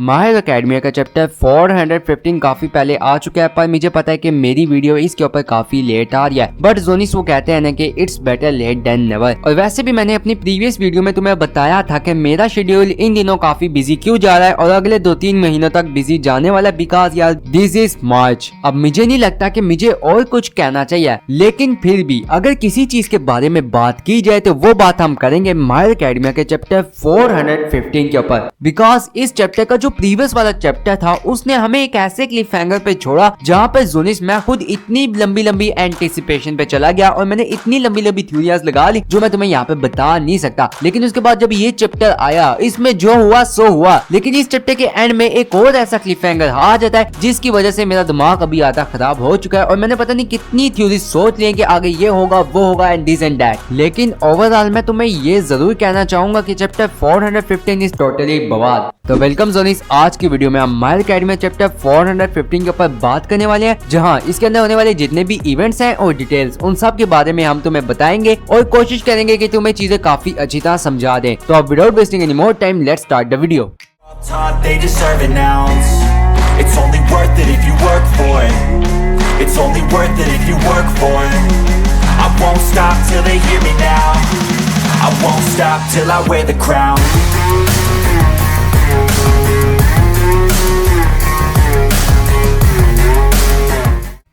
माहिर एकेडमी का चैप्टर 415 काफी पहले आ चुका है, पर मुझे पता है कि मेरी वीडियो इसके ऊपर काफी लेट आ रही है, बट जोनिस वो कहते हैं ना कि it's better late than never. और वैसे भी मैंने अपनी प्रीवियस वीडियो में तुम्हें बताया था कि मेरा शेड्यूल इन दिनों काफी बिजी क्यों जा रहा है और अगले 2-3 महीनों तक बिजी जाने वाला, बिकॉज यार दिस इज मार्च। अब मुझे नहीं लगता कि मुझे और कुछ कहना चाहिए, लेकिन फिर भी अगर किसी चीज के बारे में बात की जाए तो वो बात हम करेंगे माहिर एकेडमी के चैप्टर 415 के ऊपर, बिकॉज इस चैप्टर का जो प्रीवियस वाला चैप्टर था उसने हमें एक ऐसे क्लिफ हैंगर पे छोड़ा जहाँ पर जोनिस मैं खुद इतनी लंबी एंटिसिपेशन पे चला गया और मैंने इतनी लंबी थ्योरीज लगा ली जो मैं तुम्हें यहाँ पे बता नहीं सकता। लेकिन उसके बाद जब ये चैप्टर आया इसमें जो हुआ सो हुआ, लेकिन इस चैप्टर के एंड में एक और ऐसा क्लिफ हैंगर आ जाता है जिसकी वजह से मेरा दिमाग अभी आधा खराब हो चुका है और मैंने पता नहीं कितनी थ्योरी सोच ली कि आगे ये होगा वो होगा एंड दिस एंड दैट। लेकिन ओवरऑल मैं तुम्हें ये जरूर कहना चाहूंगा कि चैप्टर 415 इज टोटली बवाल। तो वेलकम जोनिस, आज की वीडियो में हम माहिर एकेडमी चैप्टर 415 के ऊपर बात करने वाले हैं, जहां इसके अंदर होने वाले जितने भी इवेंट्स हैं और डिटेल्स उन सब के बारे में हम तुम्हें बताएंगे और कोशिश करेंगे कि तुम्हें चीजें काफी अच्छी तरह समझा दें। तो अब without wasting any more time let's start the video. They deserve an ounce. It's only worth it if you work for it. It's only worth it if you work for it. I won't stop till they hear me now. I won't stop till I wear the crown.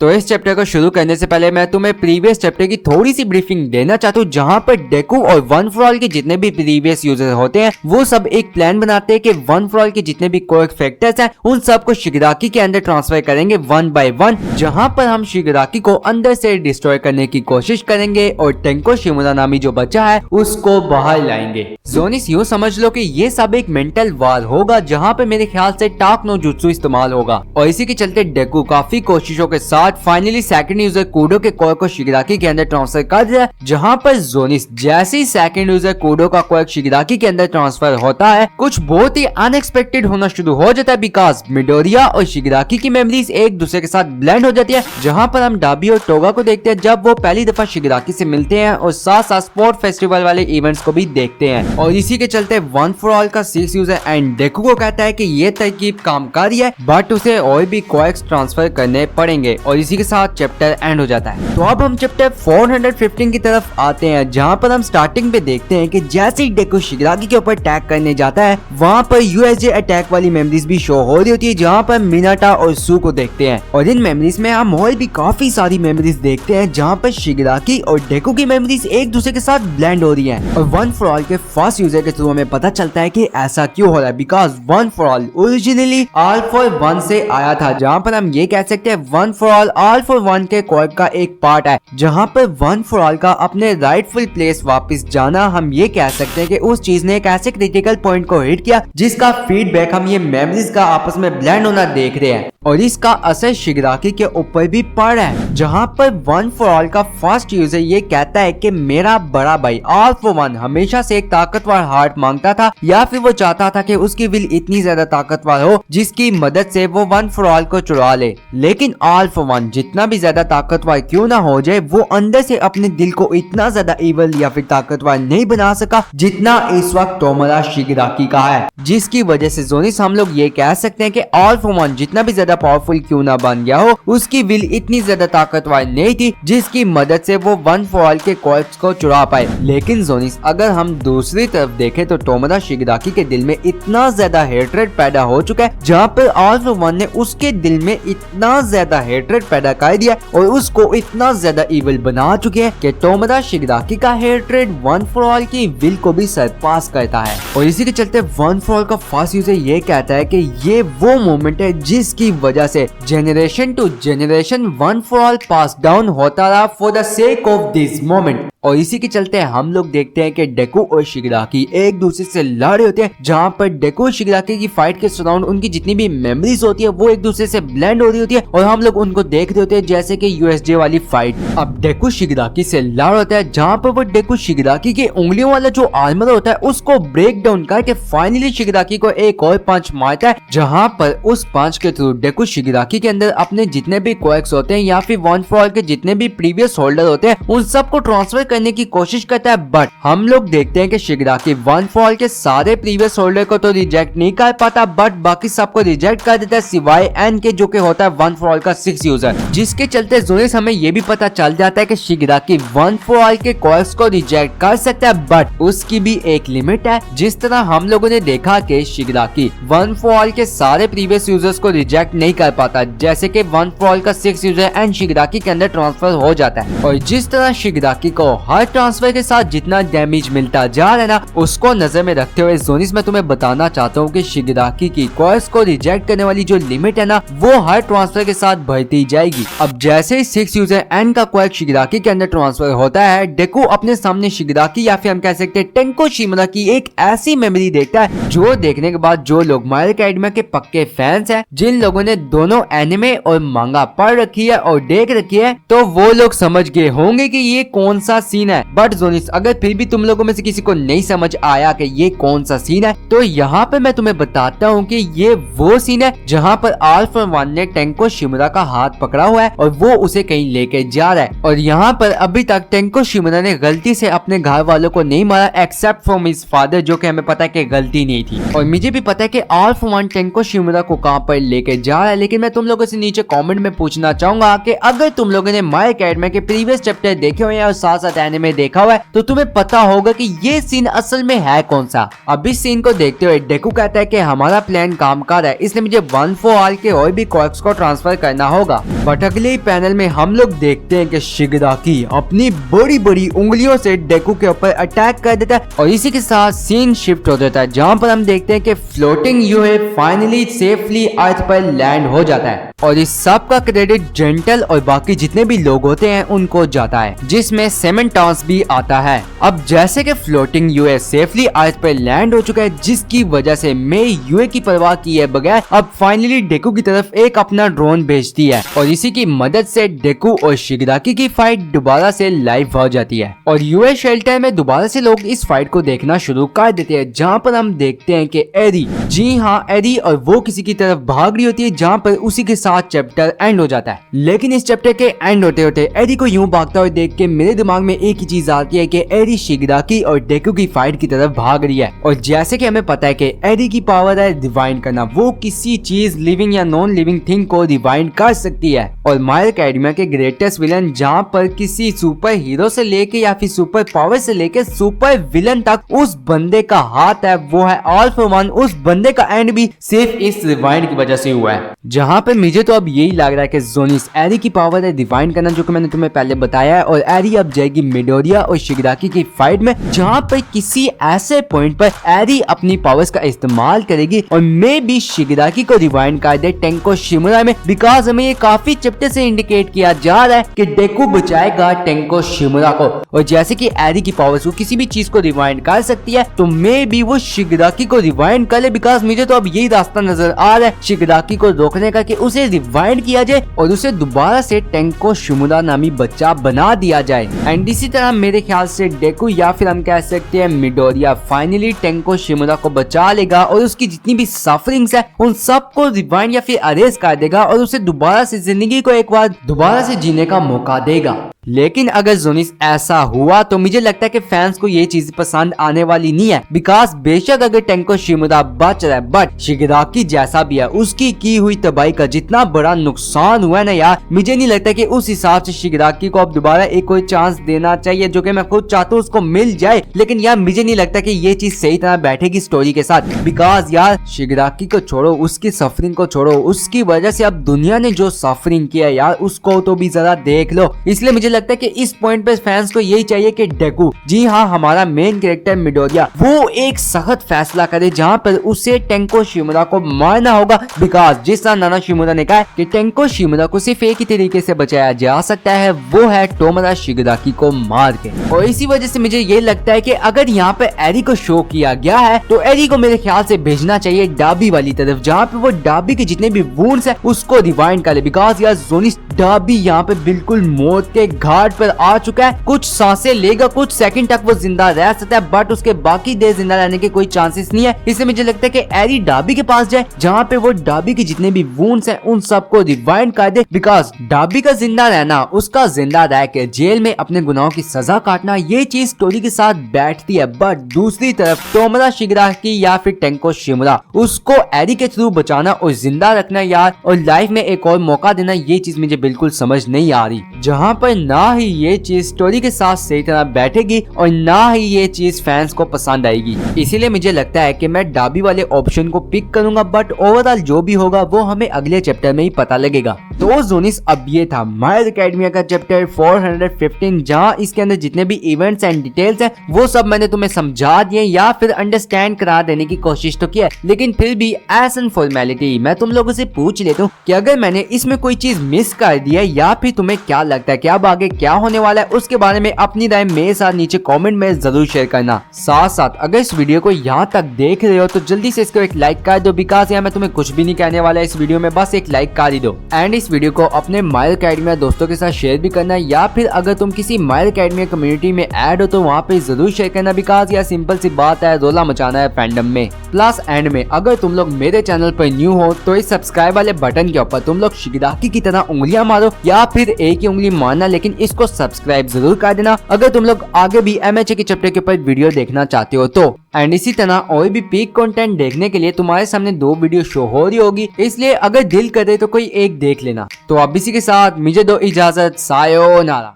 तो इस chapter को शुरू करने से पहले मैं तुम्हें previous chapter की थोड़ी सी ब्रीफिंग देना चाहता हूँ, जहाँ पर डेकू और वन फॉर ऑल के जितने भी प्रीवियस यूजर होते हैं वो सब एक प्लान बनाते हैं कि वन फॉर ऑल के जितने भी कोएक फैक्टर्स हैं उन सबको शिगराकी के अंदर ट्रांसफर करेंगे 1 by 1, जहाँ पर हम शिगराकी को अंदर से डिस्ट्रॉय करने की कोशिश करेंगे और टेंको शिमुरा नामी जो बच्चा है उसको बाहर लाएंगे। जोनिस यूँ समझ लो कि ये सब एक मेंटल वार होगा जहाँ पे मेरे ख्याल से टाक नो जुत्सु इस्तेमाल होगा और इसी के चलते डेकू काफी कोशिशों के साथ फाइनली सेकंड यूजर कूडो के कोएक को शिगराकी के अंदर ट्रांसफर कर दिया, जहां पर जोनिस जैसे ही सेकंड यूजर कूडो का कोएक शिगराकी के अंदर ट्रांसफर होता है कुछ बहुत ही अनएक्सपेक्टेड होना शुरू हो जाता है, बिकॉज मिडोरिया और शिगराकी की मेमोरीज एक दूसरे के साथ ब्लेंड हो जाती है, जहां पर हम डाबी और टोगा को देखते हैं जब वो पहली दफा शिगराकी से मिलते हैं और साथ साथ स्पोर्ट फेस्टिवल वाले इवेंट्स को भी देखते हैं। और इसी के चलते वन फॉर ऑल का 6 यूजर एंड डेकू को कहता है कि ये तरकीब काम कर रही है बट उसे और भी कोएक्स ट्रांसफर करने पड़ेंगे और इसी के साथ चैप्टर एंड हो जाता है। तो अब हम चैप्टर 415 की तरफ आते हैं, जहां पर हम स्टार्टिंग पे देखते हैं कि जैसे ही डेकू शिगराकी के ऊपर अटैक करने जाता है वहां पर यूएसजे अटैक वाली मेमोरीज भी शो हो रही होती है, जहां पर मिनाटा और सू को देखते हैं और इन मेमोरीज में हम और भी काफी सारी मेमोरीज देखते हैं जहां पर शिगराकी और डेकू की मेमोरीज एक दूसरे के साथ ब्लेंड हो रही है। और वन फॉर ऑल के फर्स्ट यूजर के थ्रू हमें पता चलता है कि ऐसा क्यों हो रहा है, because one for all originally all for one से आया था, जहां पर हम ये कह सकते हैं one for all for one के कोएक का एक पार्ट है, जहां पर वन फॉर ऑल का अपने राइटफुल प्लेस वापस जाना हम ये कह सकते हैं कि उस चीज ने एक ऐसे क्रिटिकल पॉइंट को हिट किया जिसका फीडबैक हम ये मेमोरीज का आपस में ब्लेंड होना देख रहे हैं और इसका असर शिगराकी के ऊपर भी पड़ रहा है, जहां पर वन फॉर ऑल का फर्स्ट यूजर ये कहता है कि मेरा बड़ा भाई ऑल फॉर वन हमेशा से एक ताकतवर हार्ट मांगता था या फिर वो चाहता था कि उसकी विल इतनी ज्यादा ताकतवर हो जिसकी मदद से वो वन फॉर ऑल को चुरा ले, लेकिन ऑल फॉर वन जितना भी ज्यादा ताकतवर क्यों ना हो जाए वो अंदर से अपने दिल को इतना ज्यादा इवल या फिर ताकतवर नहीं बना सका जितना इस वक्त तोमरा शिगराकी का है, जिसकी वजह से जोनिस हम लोग ये कह सकते हैं कि ऑल फॉर वन जितना भी ज्यादा पावरफुल क्यों ना बन गया हो उसकी विल इतनी ज्यादा ताकतवर नहीं थी जिसकी मदद से वो वन फॉर ऑल के कोएक्स को चुरा पाए। लेकिन जोनिस अगर हम दूसरी तरफ देखें तो तोमरा शिगराकी के दिल में इतना ज्यादा हेट्रेड पैदा हो चुका है, जहाँ पर ऑल फॉर वन ने उसके दिल में इतना ज्यादा हेट्रेड पैदा कर दिया और उसको इतना ज्यादा इविल बना चुके हैं कि तोमरा शिगराकी का हेट्रेड वन फॉर ऑल की विल को भी सरपास करता है। और इसी के चलते वन फॉर ऑल का फर्स्ट यूजर ये कहता है कि ये वो मोमेंट है जिसकी वजह से generation to generation one for all pass down होता रहा for the sake of this moment. और इसी के चलते हम लोग देखते हैं कि डेकू और शिगराकी एक दूसरे से लड़ रहे होते हैं, जहाँ पर डेकू और शिगराकी की फाइट के सराउंड उनकी जितनी भी मेमोरीज होती है वो एक दूसरे से ब्लेंड हो रही होती है और हम लोग उनको देख रहे होते हैं जैसे कि यूएसजे वाली फाइट। अब डेकू शिगराकी से लड़ होता है, जहाँ पर वो डेकू शिगराकी के उंगलियों वाला जो आर्मर होता है उसको ब्रेक डाउन करके फाइनली शिगराकी को एक और पंच मारता है, जहाँ पर उस पंच के थ्रू डेकू शिगराकी के अंदर अपने जितने भी कोएक्स होते हैं या फिर वन फॉर ऑल के जितने भी प्रीवियस होल्डर होते हैं उन सबको ट्रांसफर करने की कोशिश करता है, बट हम लोग देखते हैं कि शिगराकी वन फॉर ऑल के सारे प्रीवियस होल्डर को तो रिजेक्ट नहीं कर पाता, बट बाकी सबको रिजेक्ट कर देता है सिवाय एन के, जो कि होता है वन फॉर ऑल का 6 यूजर, जिसके चलते जोनिस हमें ये भी पता चल जाता है कि शिगराकी वन फॉर ऑल के कोर्स को रिजेक्ट कर सकता है, बट उसकी भी एक लिमिट है। जिस तरह हम लोगों ने देखा कि शिगराकी वन फॉर ऑल के सारे प्रीवियस यूजर्स को रिजेक्ट नहीं कर पाता, जैसे कि वन फॉर ऑल का 6 यूजर एंड शिगराकी के अंदर ट्रांसफर हो जाता है, और जिस तरह शिगराकी को हर ट्रांसफर के साथ जितना डैमेज मिलता जा रहा है ना, उसको नजर में रखते हुए जोनिस मैं तुम्हें बताना चाहता हूँ कि शिगराकी की कोर्स को रिजेक्ट करने वाली जो लिमिट है ना, वो हर ट्रांसफर के साथ बढ़ती जाएगी। अब जैसे ही 6 यूजर एन का कोर्स शिगराकी के अंदर ट्रांसफर होता है, डेकू अपने सामने शिगराकी या फिर हम कह सकते हैं टेंको शिमरा की एक ऐसी मेमोरी देखता है, जो देखने के बाद जो लोग माय एकेडमी के पक्के फैंस हैं, जिन लोगों ने दोनों एनिमे और मांगा पढ़ रखी है और देख रखी है, तो वो लोग समझ गए होंगे कि ये कौन सा सीन है। बट जोनिस, अगर फिर भी तुम लोगों में से किसी को नहीं समझ आया कि ये कौन सा सीन है, तो यहाँ पे मैं तुम्हें बताता हूँ कि ये वो सीन है जहाँ पर ऑल फॉर वन ने टेंको शिमरा का हाथ पकड़ा हुआ है और वो उसे कहीं लेके जा रहा है, और यहाँ पर अभी तक टेंको शिमरा ने गलती से अपने घर वालों को नहीं मारा एक्सेप्ट फ्रॉम हिज फादर, जो कि हमें पता है कि गलती नहीं थी। और मुझे भी पता है कि ऑल फॉर वन टेंको शिमरा को कहाँ पर लेके जा रहा है, लेकिन मैं तुम लोगों से नीचे कमेंट में पूछना चाहूंगा कि अगर तुम लोगों ने माय एकेडमी के प्रीवियस चैप्टर देखे हुए हैं और साथ साथ एनिमे देखा हुआ है, तो तुम्हें पता होगा कि ये सीन असल में है कौन सा। अब इस सीन को देखते हुए डेकू कहता है कि हमारा प्लान काम कर रहा है, इसलिए मुझे वन फॉर ऑल के और भी कोर्स को ट्रांसफर करना होगा। बट अगले पैनल में हम लोग देखते हैं कि शिगराकी अपनी बड़ी बड़ी उंगलियों से डेकू के ऊपर अटैक कर देता है, और इसी के साथ सीन शिफ्ट हो जाता है, जहाँ पर हम देखते हैं कि फ्लोटिंग यूए फाइनली सेफली अर्थ पर लैंड हो जाता है, और इस सब का क्रेडिट जेंटल और बाकी जितने भी लोग होते हैं उनको जाता है, जिसमें सेमेंटॉस भी आता है। अब जैसे कि फ्लोटिंग यूए सेफली अर्थ पर लैंड हो चुका है, जिसकी वजह से मे यूए की परवाह किए बगैर अब फाइनली डेकू की तरफ एक अपना ड्रोन भेजती है, और इसी की मदद से डेकू और शिगराकी की फाइट दोबारा से लाइव हो जाती है, और यूए शेल्टर में दोबारा से लोग इस फाइट को देखना शुरू कर देते हैं, जहाँ पर हम देखते हैं कि एरी, जी हाँ एरी, और वो किसी की तरफ भाग रही होती है, जहाँ पर उसी के साथ चैप्टर एंड हो जाता है। लेकिन इस चैप्टर के एंड होते होते एरी को यूं भागता हुए देख के मेरे दिमाग में एक ही चीज आती है कि एरी शिगराकी और डेकू की फाइट की तरफ भाग रही है, और जैसे कि हमें पता है कि एरी की पावर है रिवाइंड करना, वो किसी चीज लिविंग या नॉन लिविंग थिंग को रिवाइंड कर सकती है, और माय एकेडमी के ग्रेटेस्ट विलन, जहाँ पर किसी सुपर हीरो से लेके या फिर सुपर पावर से लेके सुपर विलन तक उस बंदे का हाथ है, वो है ऑल फॉर वन। उस बंदे का एंड भी सिर्फ इस रिवाइंड की वजह से हुआ है, जहाँ पे मुझे तो अब यही लग रहा है कि जोनिस एरी की पावर है रिवाइंड करना, जो कि मैंने तुम्हें पहले बताया है, और एरी अब जाएगी मिडोरिया और शिगराकी की फाइट में, जहाँ पर किसी ऐसे पॉइंट पर एरी अपनी पावर्स का इस्तेमाल करेगी और मे भी शिगराकी को रिवाइंड कर दे टेंको शिमरा में, बिकॉज हमें ये काफी चैप्टर से इंडिकेट किया जा रहा है कि डेकू बचाएगा टेंको शिमरा को, और जैसे कि एरी की पावर्स वो किसी भी चीज को रिवाइंड कर सकती है, तो मे भी वो शिगराकी को रिवाइंड कर ले, बिकॉज मुझे तो अब यही रास्ता नजर आ रहा है शिगराकी को रोकने का, कि उसे रिवाइंड किया जाए और उसे दोबारा से टेंको शिमरा नामी बच्चा बना दिया जाए। एंड इसी तरह मेरे ख्याल से डेकू या फिर हम कह सकते हैं मिडोरिया फाइनली टेंको शिमरा को बचा लेगा, और उसकी जितनी भी सफरिंग्स है उन सबको रिवाइंड या फिर अरेस्ट कर देगा, और उसे दोबारा से जिंदगी को एक बार दोबारा से जीने का मौका देगा। लेकिन अगर जोनिस ऐसा हुआ तो मुझे लगता है कि फैंस को ये चीज पसंद आने वाली नहीं है, बिकॉज बेशक अगर टेंको शिमरा बच रहा है, बट शिगराकी जैसा भी है उसकी की हुई तबाही का जितना बड़ा नुकसान हुआ है ना यार, मुझे नहीं लगता कि उस हिसाब से शिगराकी को अब दोबारा एक कोई चांस देना चाहिए, जो कि मैं खुद चाहता हूँ उसको मिल जाए, लेकिन यार मुझे नहीं लगता कि ये चीज सही तरह बैठेगी स्टोरी के साथ, बिकॉज यार शिगराकी को छोड़ो, उसकी सफरिंग को छोड़ो, उसकी वजह से अब दुनिया ने जो सफरिंग किया यार उसको तो भी जरा देख लो। इसलिए मुझे लगता है कि इस पॉइंट पे फैंस को यही चाहिए कि डेकू, जी हाँ हमारा मेन कैरेक्टर मिडोरिया, वो एक सख्त फैसला करे जहाँ पर उसे टेंको शिमरा को मारना होगा, बिकॉज जिस तरह नाना शिमरा ने कहा कि टेंको शिमरा को सिर्फ एक ही तरीके से बचाया जा सकता है, वो है टोमोरा शिगराकी को मार के। और इसी वजह से मुझे ये लगता है कि अगर यहाँ पे एरी को शो किया गया है तो एरी को मेरे ख्याल से भेजना चाहिए डाबी वाली तरफ, जहाँ पे वो डाबी के जितने भी वुंड्स है उसको रिवाइंड करे, बिकॉज यार जोनिस डाबी यहाँ पे बिल्कुल मौत के घाट पर आ चुका है, कुछ सांसें लेगा, कुछ सेकंड तक वो जिंदा रह सकता है, बट उसके बाकी देर जिंदा रहने के कोई चांसेस नहीं है। इसलिए मुझे लगता है कि एरी डाबी के पास जाए, जहाँ पे वो डाबी के जितने भी वुंड्स हैं उन सबको रिवाइंड कर दे, बिकॉज डाबी का जिंदा रहना, उसका जिंदा रह के जेल में अपने गुनाहों गुनाहों की सजा काटना, ये चीज स्टोरी के साथ बैठती है। बट दूसरी तरफ तोमरा शिगराकी या फिर टेंको शिमुरा, उसको एरी के थ्रू बचाना और जिंदा रखना यार, और लाइफ में एक और मौका देना, ये चीज मुझे बिल्कुल समझ नहीं आ रही। जहाँ पर ना ही ये चीज स्टोरी के साथ सही तरह बैठेगी और ना ही ये चीज फैंस को पसंद आएगी। इसीलिए मुझे लगता है कि मैं डाबी वाले ऑप्शन को पिक करूंगा। बट ओवरऑल जो भी होगा वो हमें अगले चैप्टर में ही पता लगेगा। तो जोनिस, अब ये था माय हीरो एकेडमिया का चैप्टर 415, जहाँ इसके अंदर जितने भी इवेंट्स एंड डिटेल्स हैं वो सब मैंने तुम्हें समझा दिए या फिर अंडरस्टैंड करा देने की कोशिश तो की है। लेकिन फिर भी एज एन फॉर्मेलिटी मैं तुम लोगों से पूछ लेता हूँ कि अगर मैंने इसमें कोई चीज मिस कर दी है या फिर तुम्हें क्या लगता है कि अब आगे क्या होने वाला है, उसके बारे में अपनी राय मेरे साथ नीचे कमेंट में जरूर शेयर करना। साथ साथ अगर इस वीडियो को यहाँ तक देख रहे हो तो जल्दी से इसको एक लाइक कर दो, बिकॉज यार मैं तुम्हें कुछ भी नहीं कहने वाला इस वीडियो में, बस एक लाइक कर ही दो। एंड इस वीडियो को अपने माय हीरो एकेडमिया दोस्तों के साथ शेयर भी करना, या फिर अगर तुम किसी माय हीरो एकेडमिया कम्युनिटी में ऐड हो तो वहाँ पे जरूर शेयर करना, बिकॉज यार सिंपल सी बात है, रोला मचाना है फैंडम में। प्लस एंड में अगर तुम लोग मेरे चैनल पर न्यू हो तो इस सब्सक्राइब वाले बटन के ऊपर तुम लोग शिगराकी की तरह उंगलियां मारो या फिर एक ही उंगली मारना, लेकिन इसको सब्सक्राइब जरूर कर देना अगर तुम लोग आगे भी MHA के चैप्टर के ऊपर वीडियो देखना चाहते हो तो। एंड इसी तरह और भी पीक कंटेंट देखने के लिए तुम्हारे सामने 2 वीडियो शो हो रही होगी, इसलिए अगर दिल करे तो कोई एक देख लेना। तो अब इसी के साथ मुझे दो इजाजत, सायोनारा।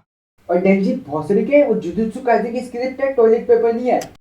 और डेंजी भोसड़ी के जुजुत्सु काइसेन की स्क्रिप्ट है, टॉयलेट पेपर नहीं है।